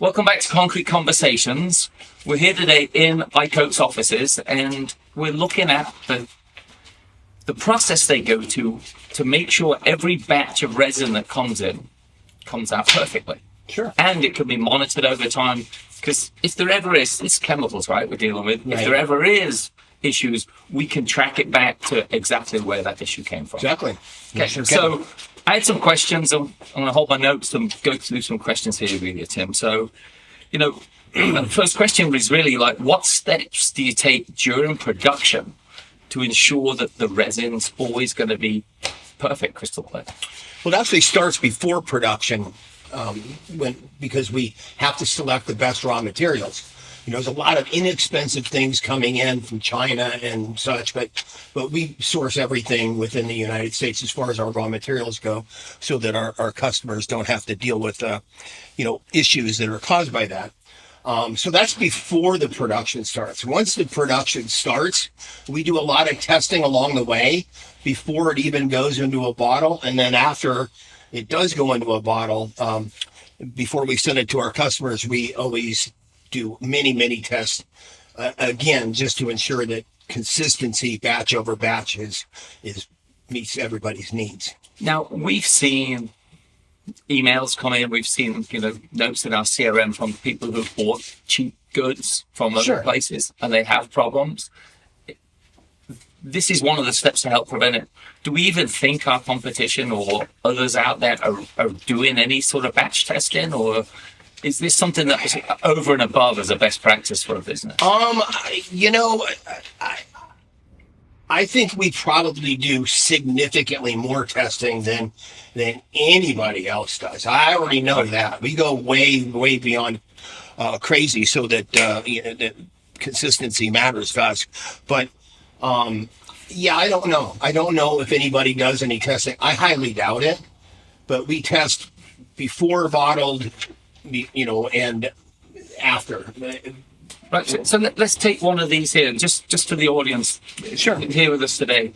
Welcome back to Concrete Conversations. We're here today in iCoat's offices, and we're looking at the process they go to make sure every batch of resin that comes in comes out perfectly. Sure. And it can be monitored over time, because if there ever is, it's chemicals, right, we're dealing with. Right. If there ever is issues, we can track it back to exactly where that issue came from. Exactly. Okay, so I had some questions. I'm going to hold my notes and go through some questions here with you, Tim. So, the first question is really like, what steps do you take during production to ensure that the resin's always going to be perfect, crystal clear? Well, it actually starts before production, because we have to select the best raw materials. There's a lot of inexpensive things coming in from China and such, but we source everything within the United States as far as our raw materials go, so that our customers don't have to deal with, issues that are caused by that. So that's before the production starts. Once the production starts, we do a lot of testing along the way before it even goes into a bottle. And then after it does go into a bottle, before we send it to our customers, we always do many tests, again, just to ensure that consistency batch over batch meets everybody's needs. Now, we've seen emails come in, we've seen notes in our CRM from people who've bought cheap goods from other Sure. places and they have problems. This is one of the steps to help prevent it. Do we even think our competition or others out there are doing any sort of batch testing, or is this something that is over and above as a best practice for a business? I think we probably do significantly more testing than anybody else does. I already know that. We go way beyond crazy, so that that consistency matters to us. But I don't know. I don't know if anybody does any testing. I highly doubt it. But we test before bottled, and after. Right, so let's take one of these here, just for the audience. Sure. Here with us today.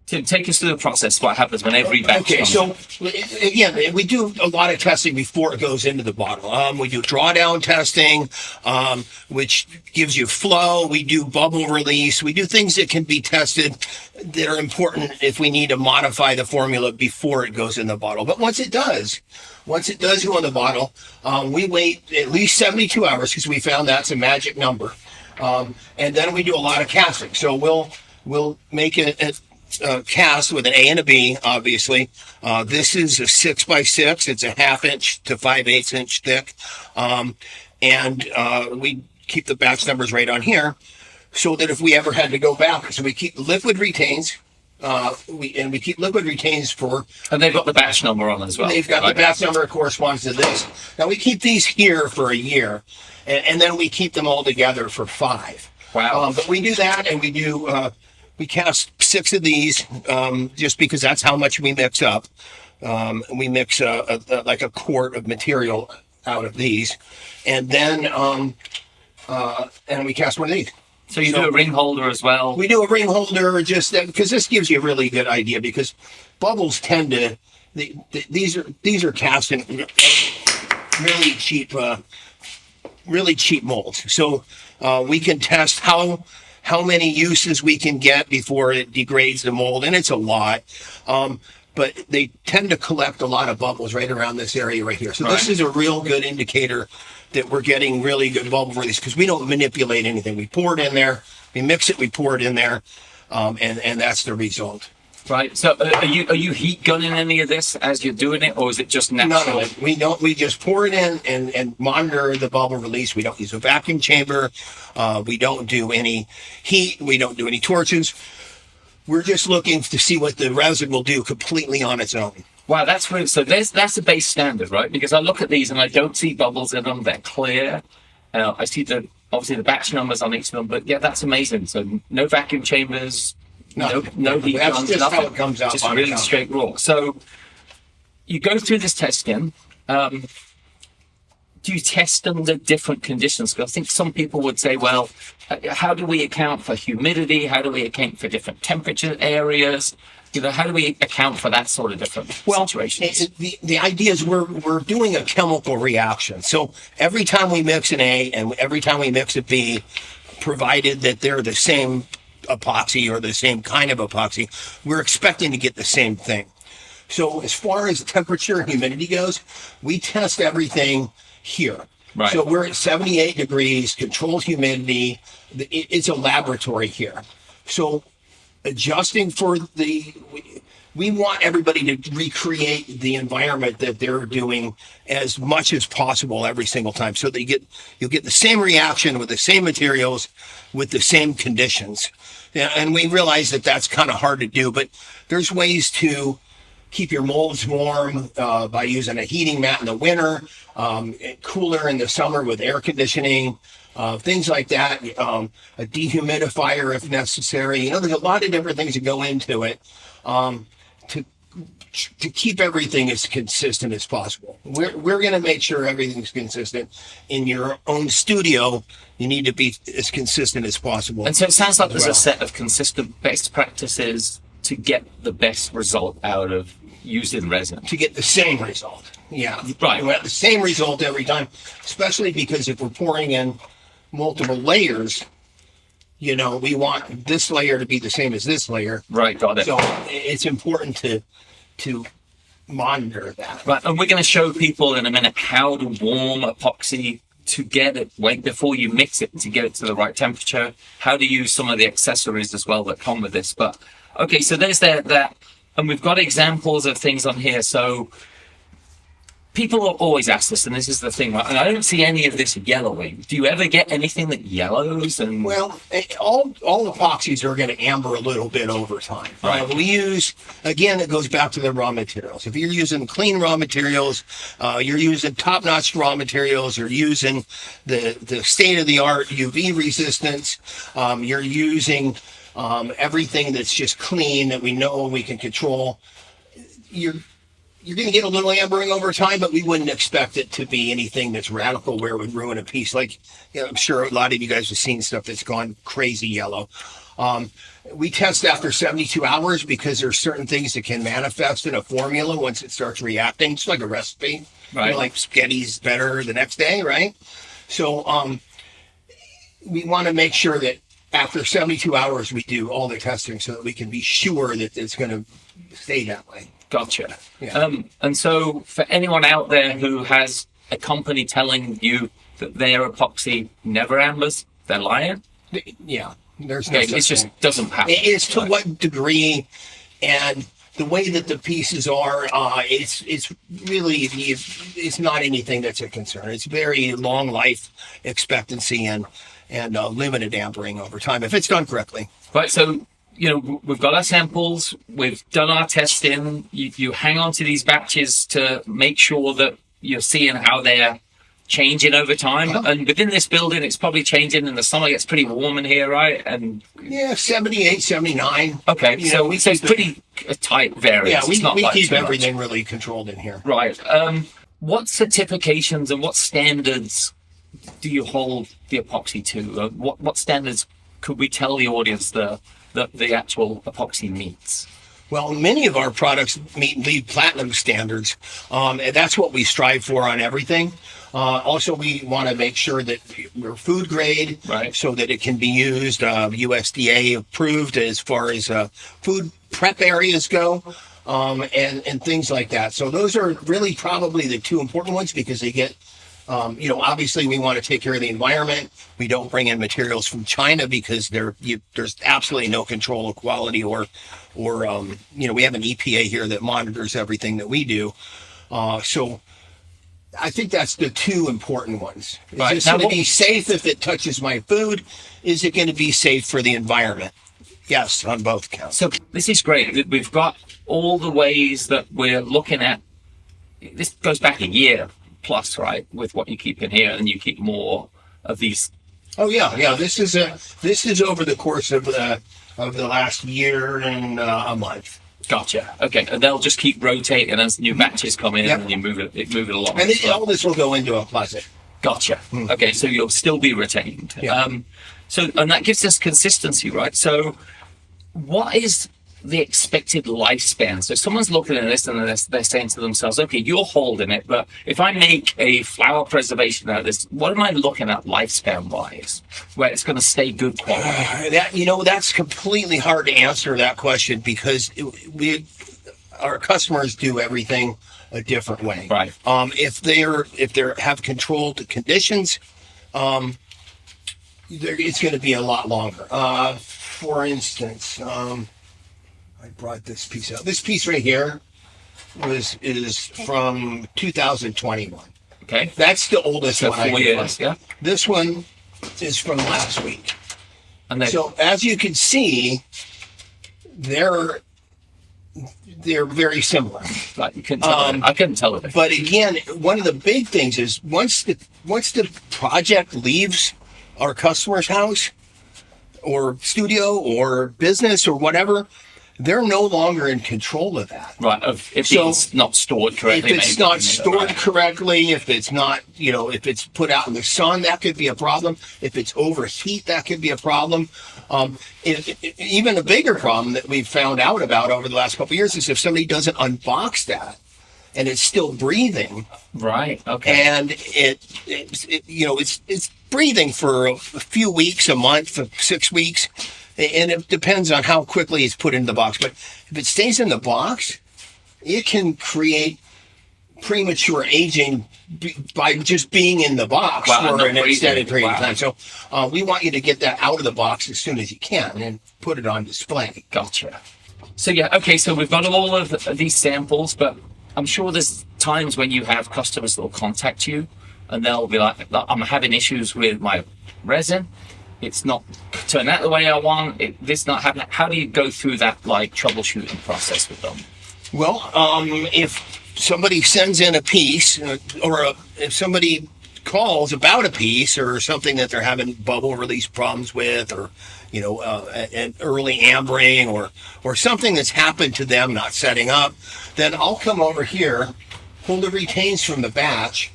Tim, take us through the process, what happens when every batch Okay, comes. so again, we do a lot of testing before it goes into the bottle. We do drawdown testing, which gives you flow. We do bubble release. We do things that can be tested that are important if we need to modify the formula before it goes in the bottle. But once it does go in the bottle, we wait at least 72 hours, because we found that's a magic number. And then we do a lot of casting. So we'll make it cast with an A and a B, obviously. This is a 6x6. It's a 1/2 inch to 5/8 inch thick. And we keep the batch numbers right on here, so that if we ever had to go back, so we keep liquid retains. We keep liquid retains for... And they've got the batch number on as well. They've got the batch number that corresponds to this. Now, we keep these here for a year, and then we keep them all together for 5. Wow. But we do that, and we do... we cast 6 of these, just because that's how much we mix up. We mix like a quart of material out of these, and then and we cast one of these. So you do a ring holder as well? We do a ring holder, just because this gives you a really good idea, because bubbles tend to... These are cast in really cheap molds. So we can test how many uses we can get before it degrades the mold, and it's a lot. But they tend to collect a lot of bubbles right around this area right here. So This is a real good indicator that we're getting really good bubble release, because we don't manipulate anything. We pour it in there, we mix it, we pour it in there, and that's the result. Right. So are you heat gunning any of this as you're doing it, or is it just natural? No, we don't. We just pour it in and monitor the bubble release. We don't use a vacuum chamber. We don't do any heat. We don't do any torches. We're just looking to see what the resin will do completely on its own. Wow, that's really... So that's the base standard, right? Because I look at these and I don't see bubbles in them. They're clear. I see obviously the batch numbers on each of them, but yeah, that's amazing. So no vacuum chambers, no heat That's guns, just nothing. how it comes out. Just really straight raw. So you go through this testing. do you test under different conditions? Because I think some people would say, well, how do we account for humidity? How do we account for different temperature areas? How do we account for that sort of different situations? The idea is we're doing a chemical reaction. So every time we mix an A and every time we mix a B, provided that they're the same epoxy or the same kind of epoxy, we're expecting to get the same thing. So as far as temperature and humidity goes, we test everything here. Right. So we're at 78 degrees, controlled humidity. It's a laboratory here. So adjusting for we want everybody to recreate the environment that they're doing as much as possible every single time. So that you'll get the same reaction with the same materials, with the same conditions. And we realize that that's kind of hard to do, but there's ways to keep your molds warm by using a heating mat in the winter, cooler in the summer with air conditioning, things like that, a dehumidifier if necessary. There's a lot of different things that go into it to keep everything as consistent as possible. We're going to make sure everything's consistent. In your own studio, you need to be as consistent as possible. And so it sounds like there's a set of consistent best practices to get the best result out of using resin. To get the same result. Yeah. Right. We want the same result every time, especially because if we're pouring in multiple layers, we want this layer to be the same as this layer. Right, got it. So it's important to monitor that. Right, and we're going to show people in a minute how to warm epoxy to get it before you mix it, to get it to the right temperature, how to use some of the accessories as well that come with this. But okay, so there's that, and we've got examples of things on here. So people are always ask this, and this is the thing, right? And I don't see any of this yellowing. Do you ever get anything that yellows? And well, all epoxies are going to amber a little bit over time. Right. We use, again, it goes back to the raw materials. If you're using clean raw materials, you're using top-notch raw materials, you're using the state-of-the-art UV resistance, you're using everything that's just clean that we know we can control. You're going to get a little ambering over time, but we wouldn't expect it to be anything that's radical where it would ruin a piece. Like, I'm sure a lot of you guys have seen stuff that's gone crazy yellow. We test after 72 hours because there's certain things that can manifest in a formula once it starts reacting. It's like a recipe. Right. Like spaghetti's better the next day, right? So we want to make sure that after 72 hours, we do all the testing so that we can be sure that it's going to stay that way. Gotcha. Yeah. And so for anyone out there who has a company telling you that their epoxy never ambers, they're lying. Yeah. There's no it just doesn't happen. It's to what degree and the way that the pieces are, it's really, it's not anything that's a concern. It's very long life expectancy and limited ambering over time if it's done correctly. Right. So, we've got our samples, we've done our testing. You hang on to these batches to make sure that you're seeing how they're changing over time. Uh-huh. And within this building, it's probably changing. In the summer, it gets pretty warm in here, right? And 78, 79. Okay, so it's pretty tight variance. Yeah, we keep everything really controlled in here. Right. What certifications and what standards do you hold the epoxy to? What standards could we tell the audience the actual epoxy meets? Well, many of our products meet LEED Platinum standards. And that's what we strive for on everything. Also, we want to make sure that we're food grade, right, so that it can be used USDA approved as far as food prep areas go, and things like that. So those are really probably the two important ones because they get, obviously we want to take care of the environment. We don't bring in materials from China because there's absolutely no control of quality or we have an EPA here that monitors everything that we do. So I think that's the two important ones. Is it going to be safe if it touches my food? Is it going to be safe for the environment? Yes, on both counts. So this is great. We've got all the ways that we're looking at. This goes back a year plus, right, with what you keep in here, and you keep more of these. Oh yeah. This is over the course of the last year and a month. Gotcha. Okay, and they'll just keep rotating as new batches come in, Yep. and you move it along. And all this will go into a closet. Gotcha. Okay, so you'll still be retained. Yeah. So, and that gives us consistency, right? So, what is the expected lifespan? So, someone's looking at this and they're saying to themselves, "Okay, you're holding it, but if I make a flower preservation out of this, what am I looking at lifespan-wise, where it's going to stay good quality?" That's completely hard to answer that question because our customers do everything a different way. Right. If they have controlled conditions, it's going to be a lot longer. For instance, I brought this piece out. This piece right here is from 2021. Okay. That's the oldest So one. I 4 can years, find. yeah. This one is from last week. And then, So as you can see, they're very similar. like, you couldn't tell I couldn't tell it. But again, one of the big things is once the project leaves our customer's house or studio or business or whatever, they're no longer in control of that. Right, if So, it's not stored correctly. If it's maybe, not stored right. correctly, if it's not, if it's put out in the sun, that could be a problem. If it's overheat, that could be a problem. Even a bigger problem that we've found out about over the last couple of years is if somebody doesn't unbox that and it's still breathing, Right, okay. and it's breathing for a few weeks, a month, 6 weeks, and it depends on how quickly it's put into the box. But if it stays in the box, it can create premature aging by just being in the box Wow, for not an extended breathing. period of Wow. time. So we want you to get that out of the box as soon as you can and put it on display. Gotcha. So yeah, okay, so we've got all of these samples, but I'm sure there's times when you have customers that will contact you and they'll be like, "I'm having issues with my resin. It's not turned out the way I want. This not happening." How do you go through that like troubleshooting process with them? Well, if somebody sends in a piece if somebody calls about a piece or something that they're having bubble release problems with, or an early ambering or something that's happened to them not setting up, then I'll come over here, pull the retains from the batch,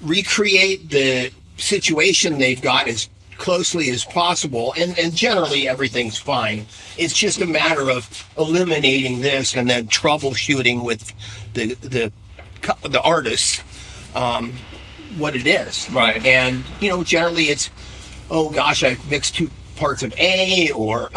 recreate the situation they've got as closely as possible, and generally everything's fine. It's just a matter of eliminating this and then troubleshooting with the artists what it is. Right. And generally it's, oh gosh, I mixed 2 parts of A, or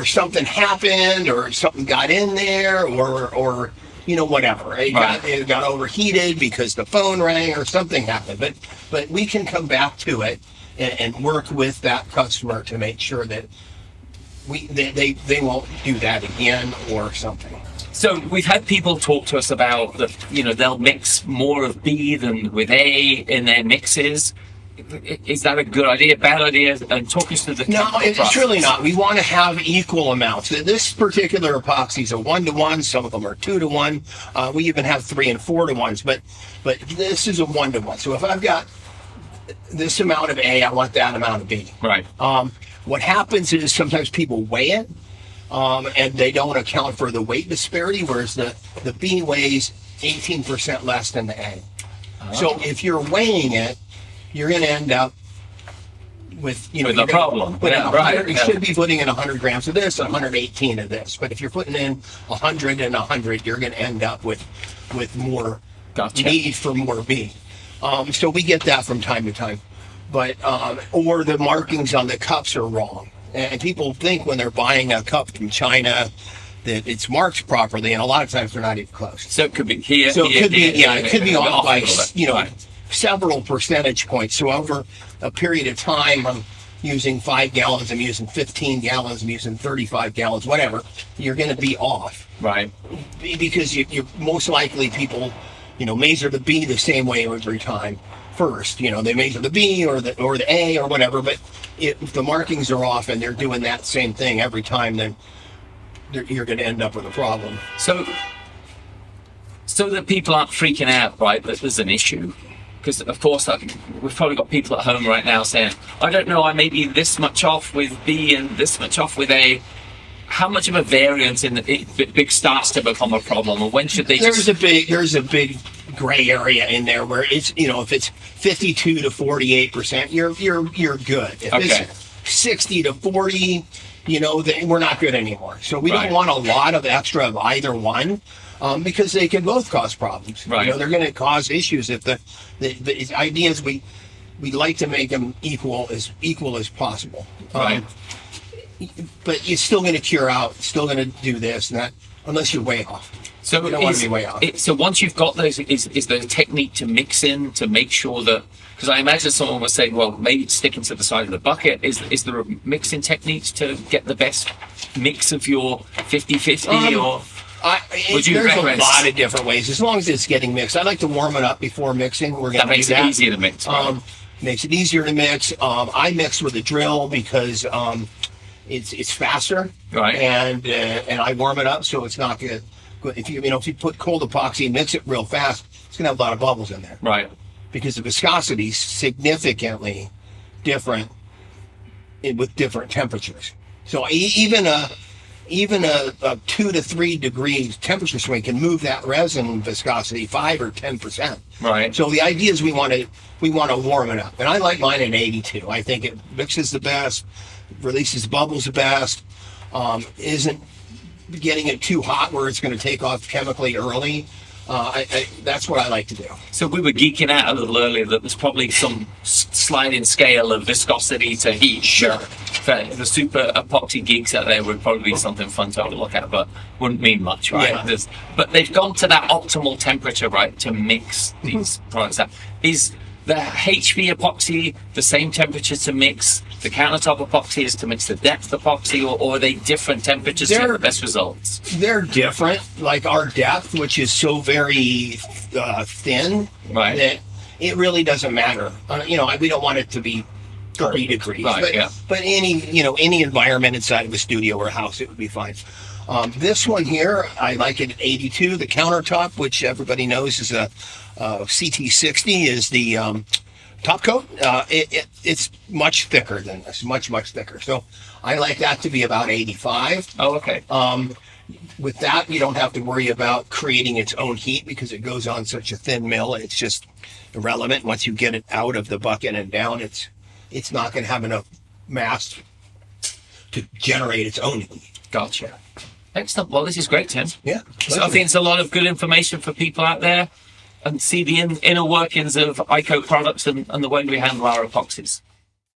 something happened, or something got in there, or whatever. It got overheated because the phone rang or something happened. But we can come back to it and work with that customer to make sure that they won't do that again or something. So we've had people talk to us about they'll mix more of B than with A in their mixes. Is that a good idea, bad idea? And talk us through the No, chemical it's process. really not. We want to have equal amounts. This particular epoxy is a 1-to-1. Some of them are 2-to-1. We even have 3 and 4-to-1s, but this is a 1-to-1. So if I've got this amount of A, I want that amount of B. Right. What happens is sometimes people weigh it, and they don't account for the weight disparity, whereas the B weighs 18% less than the A. So if you're weighing it, you're going to end up with a problem. Yeah, right. You should be putting in 100 grams of this and 118 of this. But if you're putting in 100 and 100, you're going to end up with more Gotcha. need for more B. So we get that from time to time. But or the markings on the cups are wrong. And people think when they're buying a cup from China that it's marked properly, and a lot of times they're not even close. So it could be here. So here, it could be, here, it could be off by, Right. several percentage points. So over a period of time, I'm using 5 gallons, I'm using 15 gallons, I'm using 35 gallons, whatever, you're going to be off. Right. Because you're most likely people, measure the B the same way every time first. They measure the B or the A or whatever, but if the markings are off and they're doing that same thing every time, then you're going to end up with a problem. So that people aren't freaking out, right, that there's an issue. Because, of course, we've probably got people at home right now saying, I don't know, I may be this much off with B and this much off with A. how much of a variance in big starts to become a problem, or when should they? There's a big gray area in there where it's, if it's 52 to 48%, you're good. If it's 60 to 40, then we're not good anymore. So we don't want a lot of extra of either one. Because they can both cause problems. Right. They're going to cause issues if the idea is we like to make them equal as possible. Right. But it's still going to cure out. It's still going to do this and that, unless you're way off. So you don't want to be way off. So once you've got those, is there a technique to mix in to make sure that? Because I imagine someone was saying, well, maybe it's sticking to the side of the bucket. Is there a mixing techniques to get the best mix of your 50-50 or? There's a lot of different ways. As long as it's getting mixed, I like to warm it up before mixing. That makes it easier to mix. Right? Makes it easier to mix. I mix with a drill because it's faster, right? And I warm it up so it's not good. If you put cold epoxy and mix it real fast, it's gonna have a lot of bubbles in there, right? Because the viscosity is significantly different with different temperatures. So even a 2 to 3 degrees temperature swing can move that resin viscosity 5 or 10%. Right. So the idea is we want to warm it up, and I like mine at 82. I think it mixes the best, releases bubbles the best, isn't getting it too hot where it's going to take off chemically early. That's what I like to do. So we were geeking out a little earlier that there's probably some sliding scale of viscosity to heat. Sure. For the super epoxy geeks out there would probably be something fun to have a look at, but wouldn't mean much, right? Yeah. But they've gone to that optimal temperature, right, to mix these products out. Is the HV epoxy the same temperature to mix? The countertop epoxy is to mix the depth epoxy, or are they different temperatures to get the best results? They're different. Like our depth, which is so very thin, right, that it really doesn't matter. We don't want it to be 30 degrees, right, but any environment inside of a studio or a house, it would be fine. This one here, I like it at 82. The countertop, which everybody knows is a CT60, is the top coat. It's much thicker than this, much thicker. So I like that to be about 85. Oh, okay. With that, you don't have to worry about creating its own heat because it goes on such a thin mill. It's just irrelevant. Once you get it out of the bucket and down, it's not going to have enough mass to generate its own heat. Gotcha. Excellent. Well, this is great, Tim. Yeah. So I think it's a lot of good information for people out there and see the inner workings of iCoat products and the way we handle our epoxies.